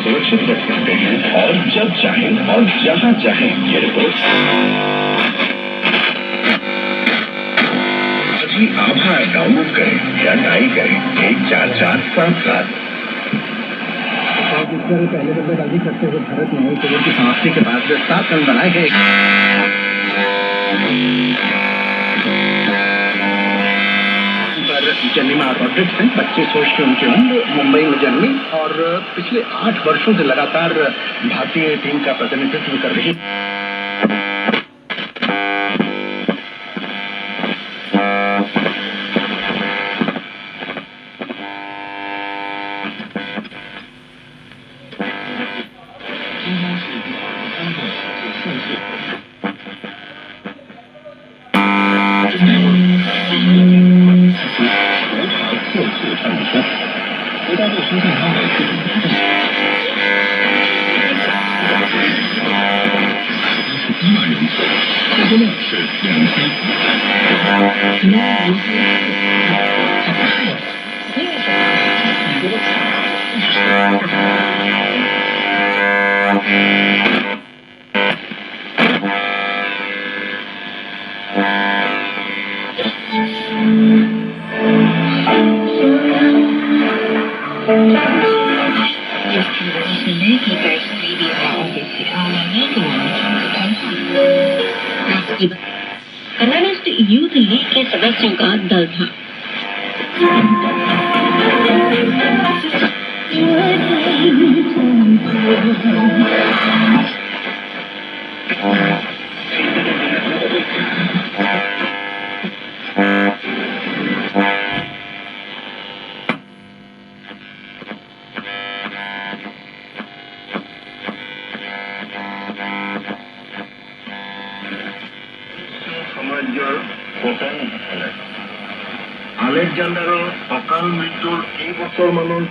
सुरक्षित रख सकते हैं और जब चाहें और जहां चाहें ये रिपोर्ट अभी आभा डाउनलोड करें या डायल करें 14477। पहले बल्लेबाजी करते हुए भारत ने एक ओवर की समाप्ति के बाद 7 रन बनाए गए। जन्मा रॉड्रिक्स हैं, 25 वर्ष की उनकी उम्र, मुंबई में जन्मी और पिछले 8 वर्षों से लगातार भारतीय टीम का प्रतिनिधित्व कर रही। कम्युनिस्ट यूथ लीग के सदस्यों का दल था। আলেকজান্ডারও অকাল মৃত্যুর এই বছর মানুষ